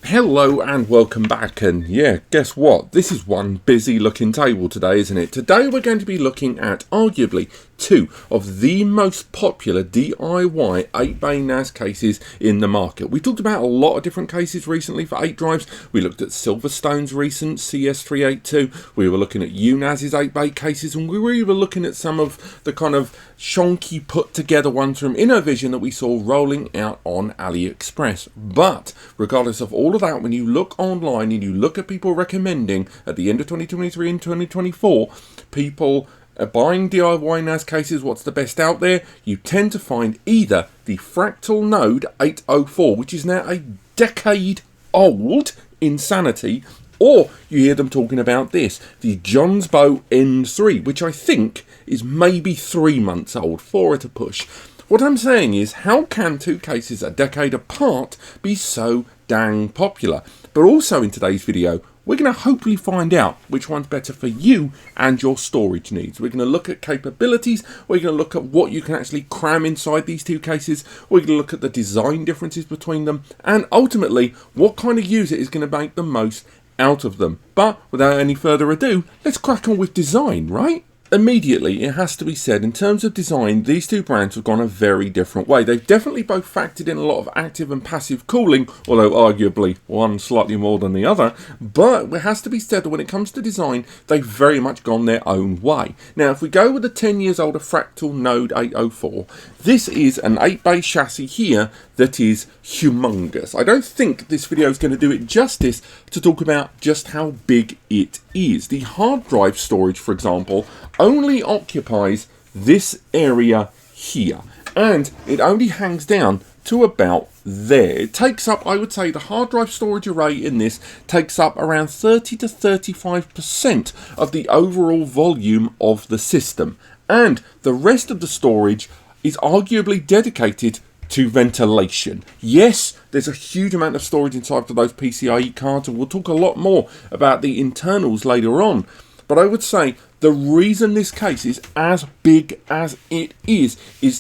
Hello and welcome back, and yeah, guess what? This is one busy looking table today, isn't it? Today we're going to be looking at arguably two of the most popular DIY 8-bay NAS cases in the market. We talked about a lot of different cases recently for 8 drives. We looked at Silverstone's recent CS382, we were looking at UNAS's 8-bay cases, and we were even looking at some of the kind of shonky put together ones from InnoVision that we saw rolling out on Aliexpress. But regardless of all of that, when you look online and you look at people recommending at the end of 2023 and 2024, people buying DIY NAS cases, what's the best out there, you tend to find either the Fractal Node 804, which is now a decade old insanity, or you hear them talking about this, the Jonsbo N2, which I think is maybe 3 months old, 4 at a push. What I'm saying is, how can two cases a decade apart be so dang popular? But also in today's video, we're going to hopefully find out which one's better for you and your storage needs. We're going to look at capabilities, we're going to look at what you can actually cram inside these two cases, we're going to look at the design differences between them, and ultimately, what kind of user is going to make the most out of them. But without any further ado, let's crack on with design, right? Immediately, it has to be said, in terms of design, these two brands have gone a very different way. They've definitely both factored in a lot of active and passive cooling, although arguably one slightly more than the other. But it has to be said that when it comes to design, they've very much gone their own way. Now, if we go with the 10 years older Fractal Node 804, this is an 8-bay chassis here that is humongous. I don't think this video is going to do it justice to talk about just how big it is. The hard drive storage, for example, only occupies this area here, and it only hangs down to about there. It takes up, I would say, the hard drive storage array in this takes up around 30 to 35% of the overall volume of the system, and the rest of the storage is arguably dedicated to ventilation. Yes, there's a huge amount of storage inside of those PCIe cards, and we'll talk a lot more about the internals later on. But I would say the reason this case is as big as it is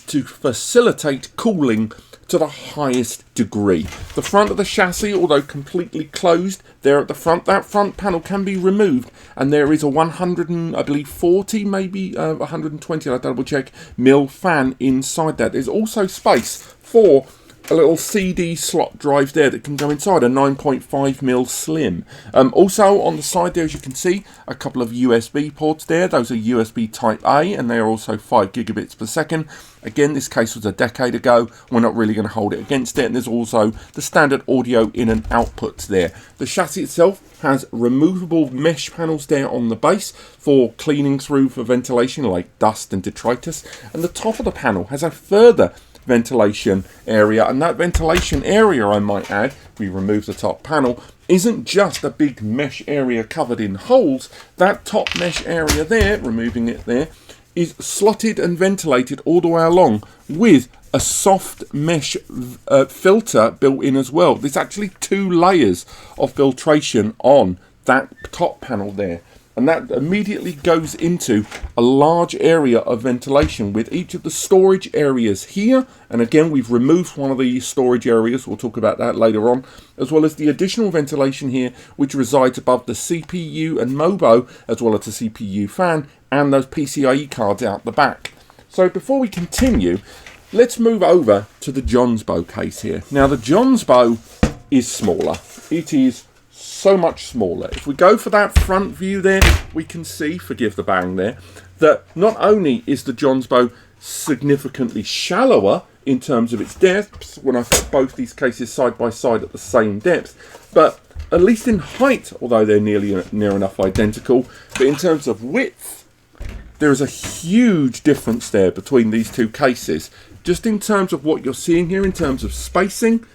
to facilitate cooling to the highest degree. The front of the chassis, although completely closed there at the front, that front panel can be removed, and there is a 100 and I believe 40, maybe 120, I'll double check, mil fan inside that. There's also space for a little CD slot drive there that can go inside, a 9.5mm slim. Also on the side there, as you can see, a couple of USB ports there. Those are USB Type A, and they are also 5 gigabits per second. Again, this case was a decade ago. We're not really going to hold it against it. And there's also the standard audio in and outputs there. The chassis itself has removable mesh panels there on the base for cleaning through for ventilation like dust and detritus. And the top of the panel has a further ventilation area, and that ventilation area, I might add, if we remove the top panel, isn't just a big mesh area covered in holes. That top mesh area there, removing it there, is slotted and ventilated all the way along with a soft mesh filter built in as well. There's actually 2 layers of filtration on that top panel there, and that immediately goes into a large area of ventilation with each of the storage areas here. And again, we've removed one of the storage areas, we'll talk about that later on, as well as the additional ventilation here, which resides above the CPU and MoBo, as well as the CPU fan, and those PCIe cards out the back. So before we continue, let's move over to the Jonsbo case here. Now, the Jonsbo is smaller. It is so much smaller. If we go for that front view there, we can see, forgive the bang there, that not only is the Jonsbo significantly shallower in terms of its depths, when I put both these cases side by side at the same depth, but at least in height, although they're near enough identical, but in terms of width, there is a huge difference there between these two cases. Just in terms of what you're seeing here in terms of spacing,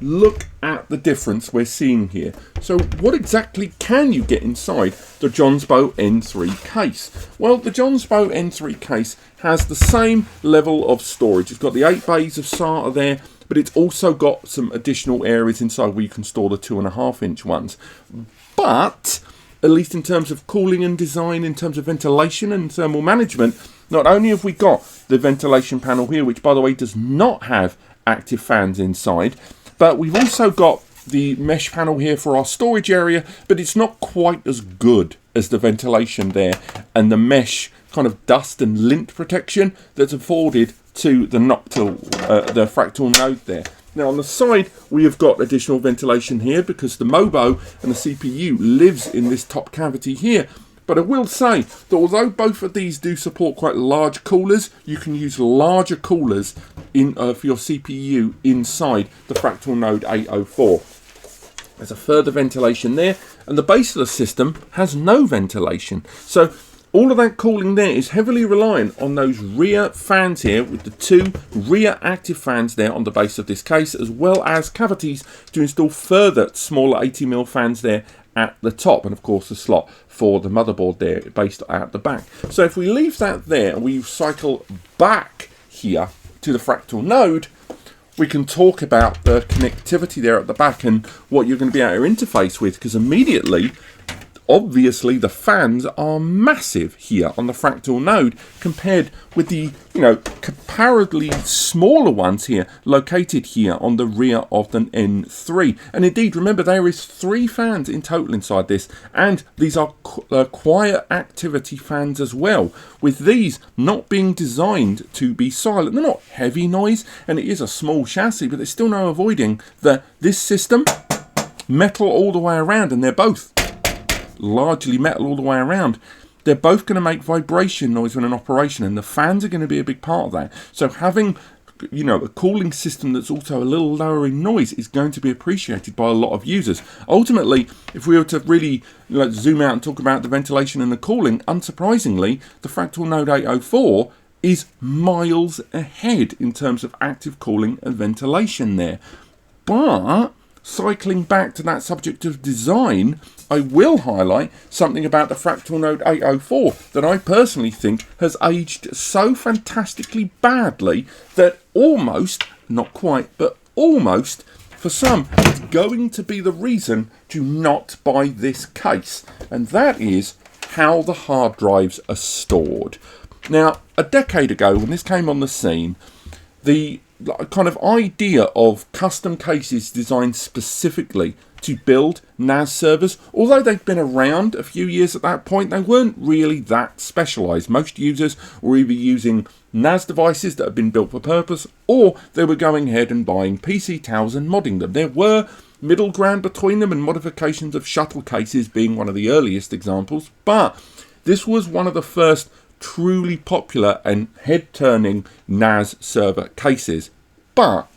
look at the difference we're seeing here. So what exactly can you get inside the Jonsbo N2 case? Well, the Jonsbo N2 case has the same level of storage. It's got the 8 bays of SATA there, but it's also got some additional areas inside where you can store the 2.5-inch ones. But at least in terms of cooling and design, in terms of ventilation and thermal management, not only have we got the ventilation panel here, which by the way does not have active fans inside, but we've also got the mesh panel here for our storage area, but it's not quite as good as the ventilation there and the mesh kind of dust and lint protection that's afforded to the the Fractal node there. Now on the side we have got additional ventilation here because the MoBo and the CPU lives in this top cavity here. But I will say that although both of these do support quite large coolers, you can use larger coolers in for your CPU inside the Fractal Node 804. There's a further ventilation there, and the base of the system has no ventilation. So all of that cooling there is heavily reliant on those rear fans here with the two rear active fans there on the base of this case, as well as cavities to install further smaller 80mm fans there at the top, and of course the slot for the motherboard there based at the back. So if we leave that there and we cycle back here to the Fractal node, we can talk about the connectivity there at the back and what you're going to be able to interface with, because immediately obviously the fans are massive here on the Fractal node compared with the, comparatively smaller ones here located here on the rear of the N3. And indeed, remember, there is 3 fans in total inside this, and these are quiet activity fans as well, with these not being designed to be silent. They're not heavy noise, and it is a small chassis, but there's still no avoiding this system, metal all the way around, and they're both largely metal all the way around. They're both going to make vibration noise when in operation, and the fans are going to be a big part of that. So having a cooling system that's also a little lower in noise is going to be appreciated by a lot of users. Ultimately, if we were to really zoom out and talk about the ventilation and the cooling, unsurprisingly, the Fractal Node 804 is miles ahead in terms of active cooling and ventilation there. But cycling back to that subject of design, I will highlight something about the Fractal Node 804 that I personally think has aged so fantastically badly that almost, not quite, but almost, for some, it's going to be the reason to not buy this case. And that is how the hard drives are stored. Now, a decade ago, when this came on the scene, the kind of idea of custom cases designed specifically to build NAS servers, although they've been around a few years at that point, they weren't really that specialized. Most users were either using NAS devices that had been built for purpose, or they were going ahead and buying PC towels and modding them. There were middle ground between them, and modifications of shuttle cases being one of the earliest examples, but this was one of the first truly popular and head-turning NAS server cases. But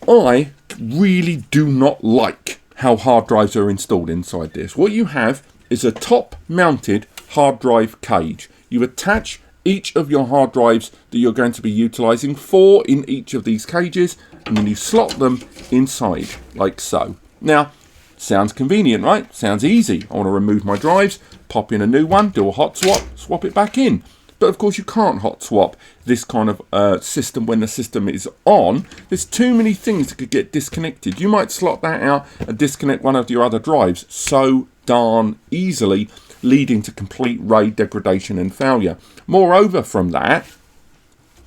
I really do not like how hard drives are installed inside this. What you have is a top-mounted hard drive cage. You attach each of your hard drives that you're going to be utilizing, 4 in each of these cages, and then you slot them inside like so. Now, sounds convenient, right? Sounds easy. I want to remove my drives, pop in a new one, do a hot swap, swap it back in. But of course you can't hot swap this kind of system when the system is on. There's too many things that could get disconnected. You might slot that out and disconnect one of your other drives so darn easily, leading to complete RAID degradation and failure. Moreover, from that,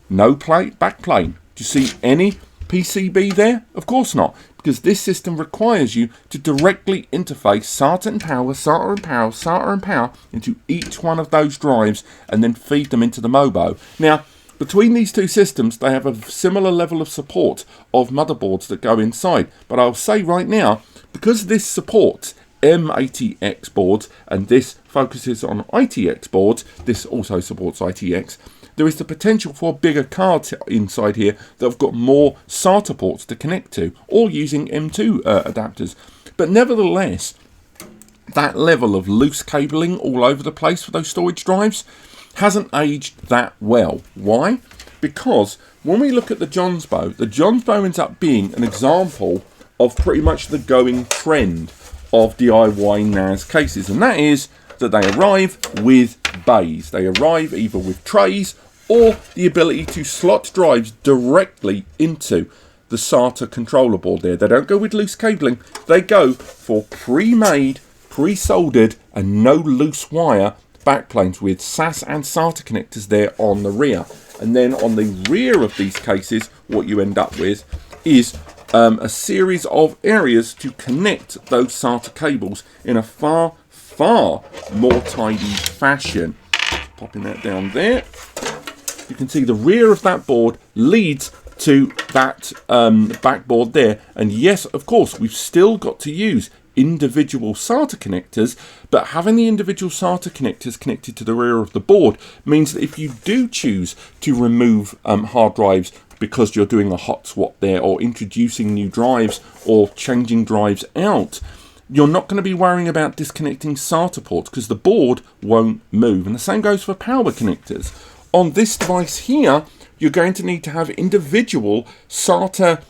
no backplane. Do you see any PCB there? Of course not, because this system requires you to directly interface SATA and power, SATA and power, SATA and power into each one of those drives and then feed them into the MoBo. Now, between these two systems, they have a similar level of support of motherboards that go inside. But I'll say right now, because this supports M80X boards and this focuses on ITX boards, this also supports ITX, there is the potential for bigger cards inside here that have got more SATA ports to connect to, or using M.2 adapters. But nevertheless, that level of loose cabling all over the place for those storage drives hasn't aged that well. Why? Because when we look at the Jonsbo ends up being an example of pretty much the going trend of DIY NAS cases, and that is that they arrive with bays. They arrive either with trays or the ability to slot drives directly into the SATA controller board there. They don't go with loose cabling. They go for pre-made, pre-soldered and no loose wire backplanes with SAS and SATA connectors there on the rear. And then on the rear of these cases, what you end up with is a series of areas to connect those SATA cables in a far more tidy fashion. Popping that down there. You can see the rear of that board leads to that backboard there. And yes, of course, we've still got to use individual SATA connectors, but having the individual SATA connectors connected to the rear of the board means that if you do choose to remove hard drives because you're doing a hot swap there, or introducing new drives or changing drives out, you're not going to be worrying about disconnecting SATA ports because the board won't move. And the same goes for power connectors. On this device here, you're going to need to have individual SATA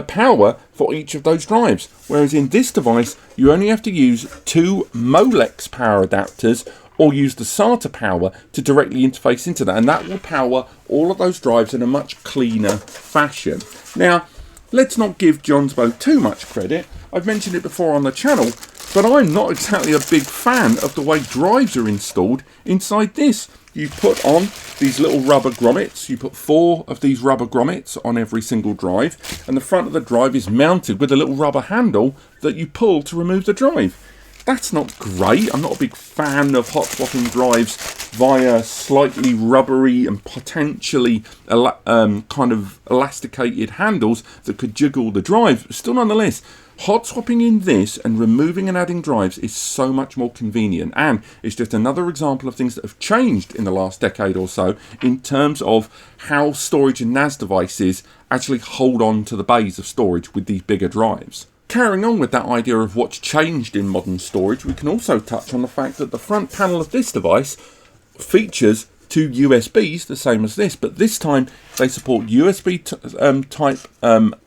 power for each of those drives, whereas in this device you only have to use 2 Molex power adapters or use the SATA power to directly interface into that, and that will power all of those drives in a much cleaner fashion. Now, let's not give Jonsbo too much credit. I've mentioned it before on the channel, but I'm not exactly a big fan of the way drives are installed inside this. You put on these little rubber grommets. You put 4 of these rubber grommets on every single drive, and the front of the drive is mounted with a little rubber handle that you pull to remove the drive. That's not great. I'm not a big fan of hot swapping drives via slightly rubbery and potentially kind of elasticated handles that could jiggle the drive. Still, nonetheless, hot swapping in this and removing and adding drives is so much more convenient, and it's just another example of things that have changed in the last decade or so in terms of how storage and NAS devices actually hold on to the bays of storage with these bigger drives. Carrying on with that idea of what's changed in modern storage, we can also touch on the fact that the front panel of this device features 2 USBs, the same as this, but this time they support USB type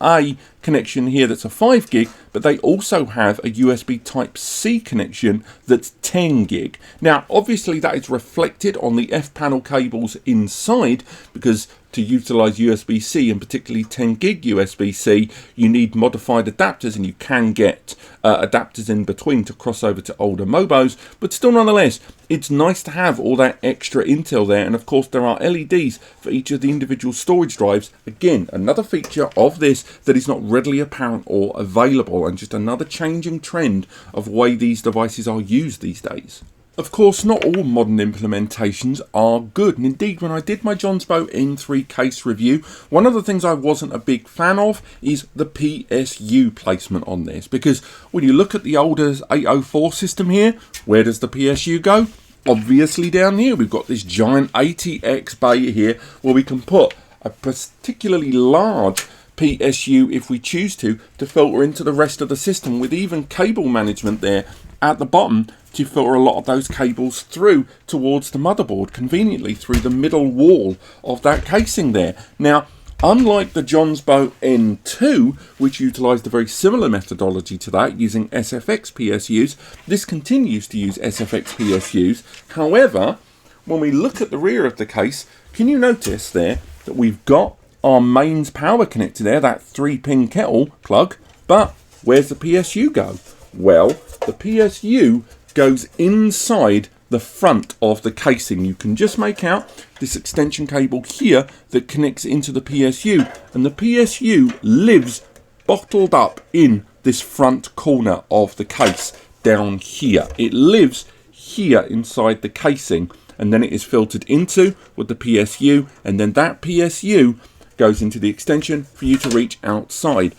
A connection here that's a 5 gig, but they also have a USB type C connection that's 10 gig. Now, obviously that is reflected on the F panel cables inside, because to utilize USB-C and particularly 10 gig USB-C, you need modified adapters, and you can get adapters in between to cross over to older MoBos, but still nonetheless, it's nice to have all that extra intel there. And of course there are LEDs for each of the individual storage drives. Again, another feature of this that is not readily apparent or available, and just another changing trend of the way these devices are used these days. Of course, not all modern implementations are good, and indeed when I did my Jonsbo N3 case review, one of the things I wasn't a big fan of is the PSU placement on this, because when you look at the older 804 system here, where does the PSU go? Obviously down here. We've got this giant ATX bay here where we can put a particularly large PSU if we choose to filter into the rest of the system, with even cable management there at the bottom to filter a lot of those cables through towards the motherboard conveniently through the middle wall of that casing there. Now, unlike the Jonsbo N2, which utilised a very similar methodology to that using SFX PSUs, this continues to use SFX PSUs. However, when we look at the rear of the case, can you notice there that we've got our mains power connector there, that 3-pin kettle plug, but where's the PSU go? Well, the PSU goes inside the front of the casing. You can just make out this extension cable here that connects into the PSU, and the PSU lives bottled up in this front corner of the case down here. It lives here inside the casing, and then it is filtered into with the PSU, and then that PSU goes into the extension for you to reach outside.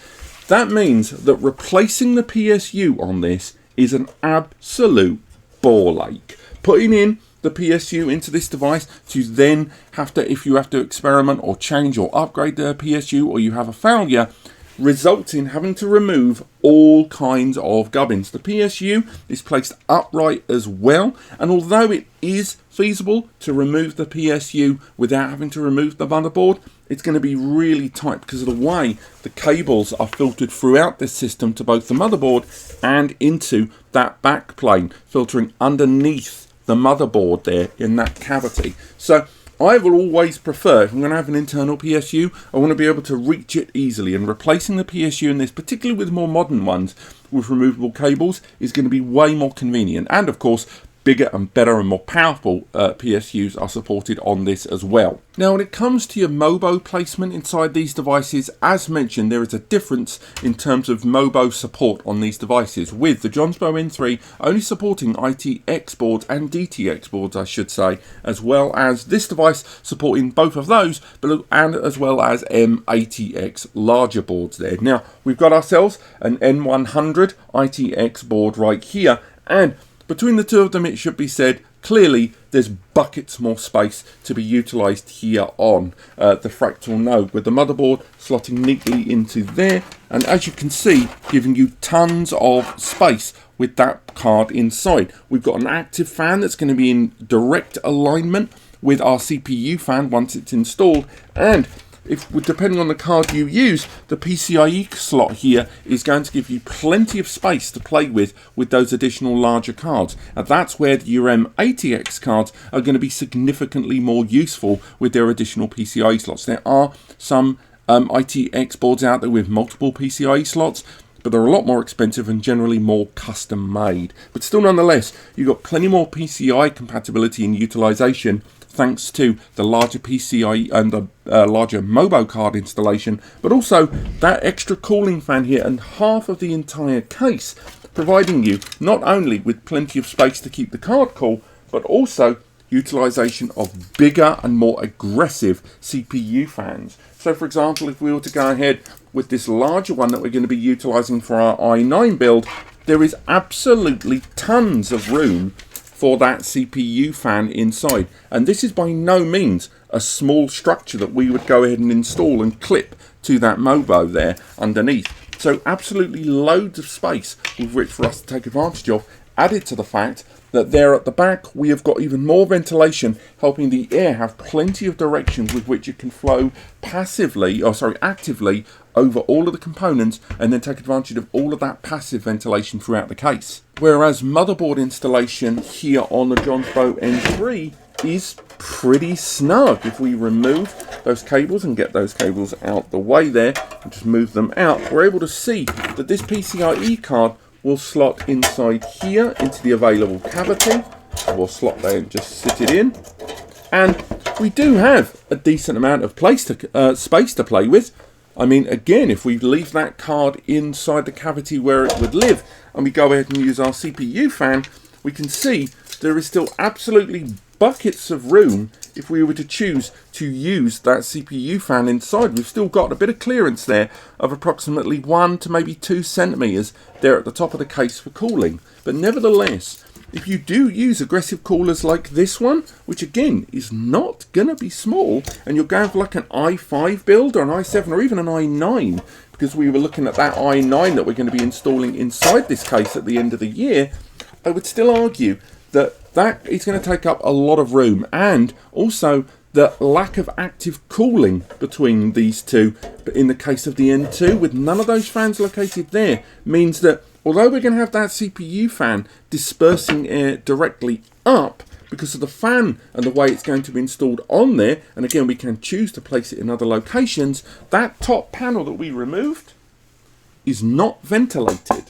That means that replacing the PSU on this is an absolute ball ache. Putting in the PSU into this device to then have to, if you have to experiment or change or upgrade the PSU, or you have a failure, results in having to remove all kinds of gubbins. The PSU is placed upright as well, and although it is feasible to remove the PSU without having to remove the motherboard, it's going to be really tight because of the way the cables are filtered throughout this system to both the motherboard and into that back plane, filtering underneath the motherboard there in that cavity. So I will always prefer, if I'm going to have an internal PSU, I want to be able to reach it easily, and replacing the PSU in this, particularly with more modern ones with removable cables, is going to be way more convenient. And of course, bigger and better and more powerful PSUs are supported on this as well. Now, when it comes to your MoBo placement inside these devices, as mentioned, there is a difference in terms of MoBo support on these devices, with the Jonsbo N3 only supporting ITX boards and DTX boards, I should say, as well as this device supporting both of those, and as well as M80X larger boards there. Now, we've got ourselves an N100 ITX board right here, and between the two of them, it should be said, clearly there's buckets more space to be utilised here on the Fractal node, with the motherboard slotting neatly into there, and as you can see, giving you tons of space with that card inside. We've got an active fan that's going to be in direct alignment with our CPU fan once it's installed, and depending on the card you use, the PCIe slot here is going to give you plenty of space to play with those additional larger cards. And that's where your M80X cards are going to be significantly more useful with their additional PCIe slots. There are some ITX boards out there with multiple PCIe slots, but they're a lot more expensive and generally more custom made. But still, nonetheless, you've got plenty more PCI compatibility and utilization thanks to the larger PCIe and the larger MoBo card installation, but also that extra cooling fan here and half of the entire case, providing you not only with plenty of space to keep the card cool, but also utilization of bigger and more aggressive CPU fans. So for example, if we were to go ahead with this larger one that we're going to be utilizing for our i9 build, there is absolutely tons of room for that CPU fan inside, and this is by no means a small structure that we would go ahead and install and clip to that MoBo there underneath. So absolutely loads of space with which for us to take advantage of, added to the fact that there at the back we have got even more ventilation, helping the air have plenty of directions with which it can flow actively over all of the components, and then take advantage of all of that passive ventilation throughout the case. Whereas motherboard installation here on the Jonsbo N3 is pretty snug. If we remove those cables and get those cables out the way there and just move them out, we're able to see that this PCIe card will slot inside here into the available cavity. We'll slot there and just sit it in, and we do have a decent amount of space to play with. I mean, again, if we leave that card inside the cavity where it would live and we go ahead and use our CPU fan, we can see there is still absolutely buckets of room if we were to choose to use that CPU fan inside. We've still got a bit of clearance there of approximately 1 to maybe 2 centimeters there at the top of the case for cooling. But nevertheless, if you do use aggressive coolers like this one, which again is not going to be small, and you're going for like an i5 build or an i7 or even an i9, because we were looking at that i9 that we're going to be installing inside this case at the end of the year, I would still argue that that is going to take up a lot of room, and also the lack of active cooling between these two, but in the case of the N2 with none of those fans located there, means that although we're going to have that CPU fan dispersing air directly up because of the fan and the way it's going to be installed on there, and again we can choose to place it in other locations, that top panel that we removed is not ventilated.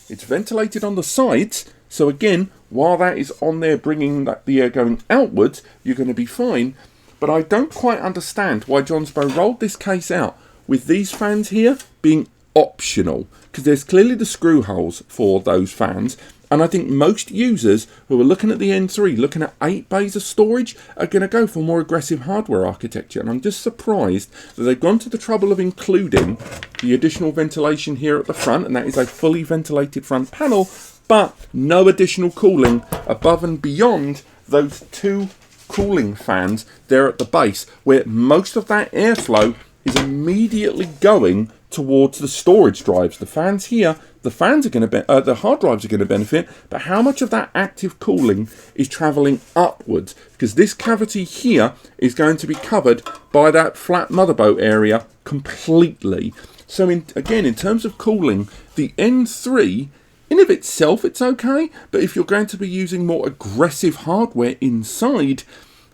It's ventilated on the sides, so again, while that is on there bringing the air going outwards, you're going to be fine. But I don't quite understand why Jonsbo rolled this case out with these fans here being optional, because there's clearly the screw holes for those fans, and I think most users who are looking at the N3, looking at 8 bays of storage, are going to go for more aggressive hardware architecture, and I'm just surprised that they've gone to the trouble of including the additional ventilation here at the front, and that is a fully ventilated front panel, but no additional cooling above and beyond those 2 cooling fans there at the base, where most of that airflow is immediately going towards the storage drives. The fans here, the hard drives are going to benefit, but how much of that active cooling is traveling upwards? Because this cavity here is going to be covered by that flat motherboard area completely. So again, in terms of cooling, the N3 in of itself, it's okay, but if you're going to be using more aggressive hardware inside,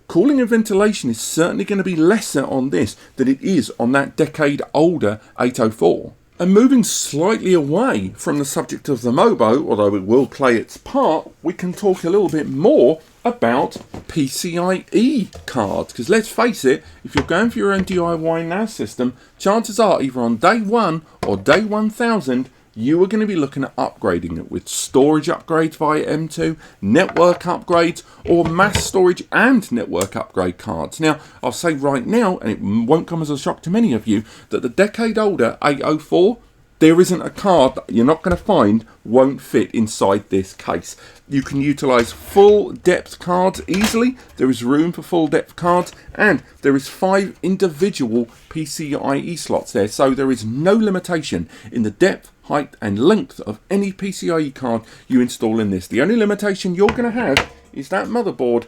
cooling and ventilation is certainly going to be lesser on this than it is on that decade older 804. And moving slightly away from the subject of the MoBo, although it will play its part, we can talk a little bit more about PCIe cards. Because let's face it, if you're going for your own DIY NAS system, chances are either on day 1 or day 1000, you are going to be looking at upgrading it with storage upgrades via M.2, network upgrades, or mass storage and network upgrade cards. Now, I'll say right now, and it won't come as a shock to many of you, that the decade-older 804, there isn't a card that you're not going to find won't fit inside this case. You can utilise full depth cards easily. There is room for full depth cards, and there is 5 individual PCIe slots there, so there is no limitation in the depth, height and length of any PCIe card you install in this. The only limitation you're going to have is that motherboard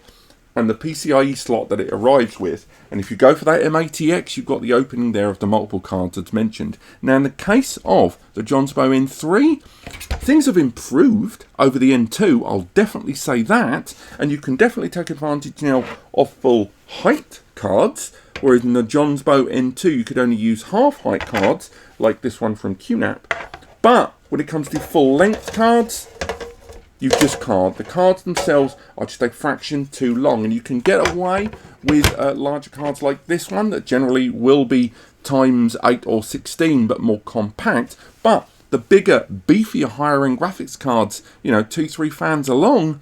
and the PCIe slot that it arrives with. And if you go for that M80X, you've got the opening there of the multiple cards as mentioned. Now, in the case of the Jonsbo N3, things have improved over the N2, I'll definitely say that, and you can definitely take advantage now of full height cards, whereas in the Jonsbo N2 you could only use half height cards, like this one from QNAP. But when it comes to full length cards, you just can't. The cards themselves are just a fraction too long, and you can get away with larger cards like this one that generally will be times 8 or 16 but more compact. But the bigger, beefier, higher end graphics cards, you know, 2-3 fans along,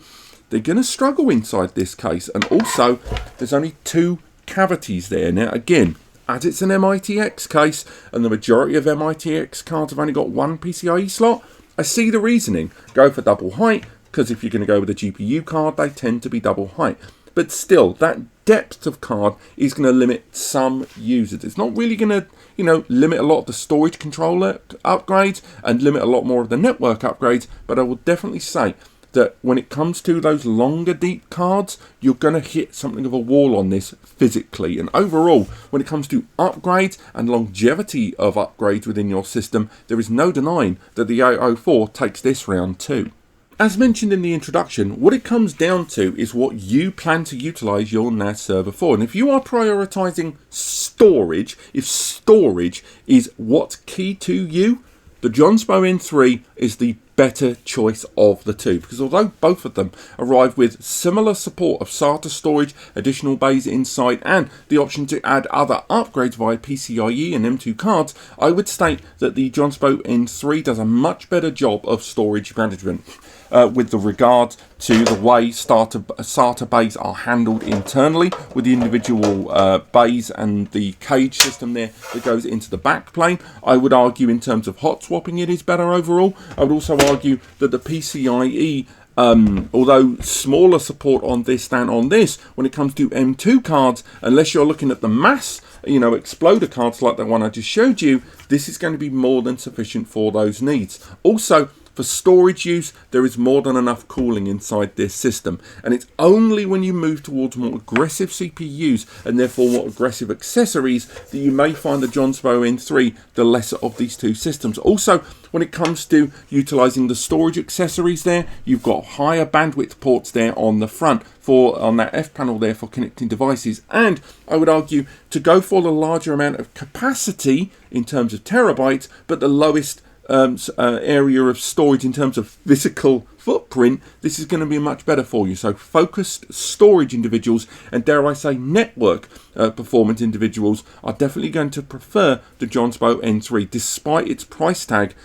they're going to struggle inside this case. And also, there's only 2 cavities there. Now, again, as it's an MITX case, and the majority of MITX cards have only got 1 PCIe slot, I see the reasoning. Go for double height, because if you're going to go with a GPU card, they tend to be double height. But still, that depth of card is going to limit some users. It's not really going to, you know, limit a lot of the storage controller upgrades and limit a lot more of the network upgrades. But I will definitely say that when it comes to those longer deep cards, you're going to hit something of a wall on this physically. And overall, when it comes to upgrades and longevity of upgrades within your system, there is no denying that the 804 takes this round too. As mentioned in the introduction, what it comes down to is what you plan to utilize your NAS server for. And if you are prioritizing storage, if storage is what's key to you, the Jonsbo N3 is the better choice of the two, because although both of them arrive with similar support of SATA storage, additional bays inside, and the option to add other upgrades via PCIe and M.2 cards, I would state that the Jonsbo N3 does a much better job of storage management. With the regard to the way SATA bays are handled internally, with the individual bays and the cage system there that goes into the backplane. I would argue in terms of hot swapping it is better overall. I would also argue that the PCIe, although smaller support on this than on this, when it comes to M.2 cards, unless you're looking at the mass, you know, exploder cards like the one I just showed you, this is going to be more than sufficient for those needs. Also, for storage use, there is more than enough cooling inside this system, and it's only when you move towards more aggressive CPUs and therefore more aggressive accessories that you may find the Jonsbo N3 the lesser of these two systems. Also, when it comes to utilizing the storage accessories there, you've got higher bandwidth ports there on the front on that F panel there for connecting devices, and I would argue to go for the larger amount of capacity in terms of terabytes, but the lowest area of storage in terms of physical footprint, this is going to be much better for you. So focused storage individuals, and dare I say network performance individuals, are definitely going to prefer the Jonsbo N3, despite its price tag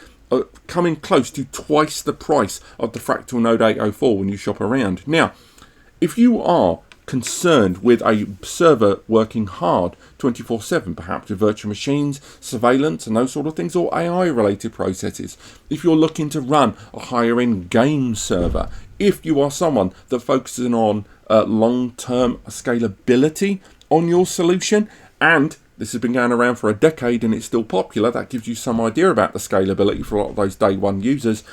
coming close to twice the price of the Fractal Node 804 when you shop around. Now, if you are concerned with a server working hard 24/7, perhaps with virtual machines, surveillance and those sort of things, or AI related processes, if you're looking to run a higher end game server, if you are someone that focuses on long-term scalability on your solution, and this has been going around for a decade and it's still popular, that gives you some idea about the scalability for a lot of those day one users,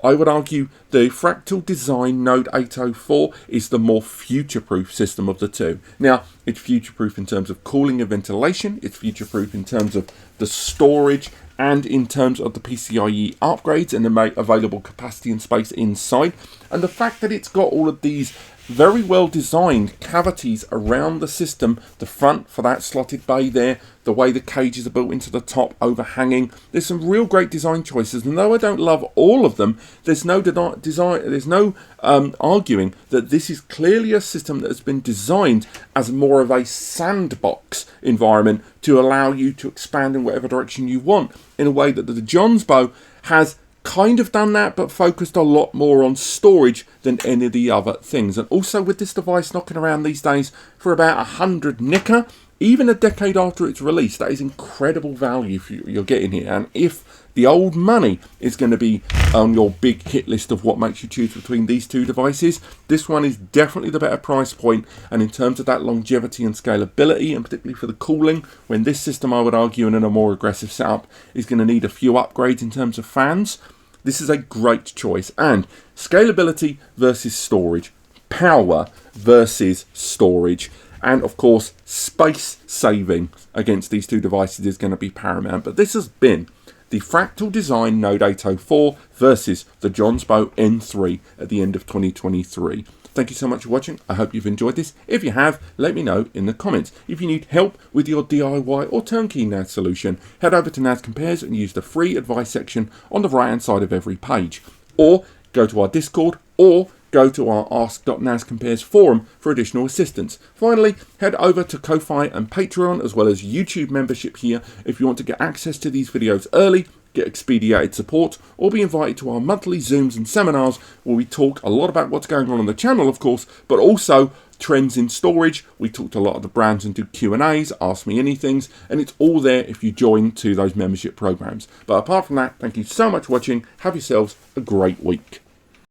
I would argue the Fractal Design Node 804 is the more future-proof system of the two. Now, it's future-proof in terms of cooling and ventilation, it's future-proof in terms of the storage, and in terms of the PCIe upgrades and the available capacity and space inside. And the fact that it's got all of these very well designed cavities around the system, the front for that slotted bay there, the way the cages are built into the top, overhanging. There's some real great design choices, and though I don't love all of them, there's no arguing that this is clearly a system that has been designed as more of a sandbox environment to allow you to expand in whatever direction you want, in a way that the Jonsbo has kind of done that, but focused a lot more on storage than any of the other things. And also with this device knocking around these days for about 100 nicker, even a decade after its release, that is incredible value you're getting here. And if the old money is going to be on your big hit list of what makes you choose between these two devices, this one is definitely the better price point. And in terms of that longevity and scalability, and particularly for the cooling, when this system, I would argue, in a more aggressive setup, is going to need a few upgrades in terms of fans, this is a great choice. And scalability versus storage, power versus storage, and of course space saving against these two devices is going to be paramount. But this has been the Fractal Design Node 804 versus the Jonsbo N3 at the end of 2023. Thank you so much for watching. I hope you've enjoyed this. If you have, let me know in the comments. If you need help with your DIY or turnkey NAS solution, head over to NAS Compares and use the free advice section on the right hand side of every page. Or go to our Discord, or go to our Ask.NAS Compares forum for additional assistance. Finally, head over to Ko-Fi and Patreon, as well as YouTube membership here if you want to get access to these videos early, get expedited support, or be invited to our monthly Zooms and seminars where we talk a lot about what's going on the channel, of course, but also trends in storage. We talked a lot of the brands and do Q&As, Ask Me Anythings, and it's all there if you join to those membership programs. But apart from that, thank you so much for watching. Have yourselves a great week.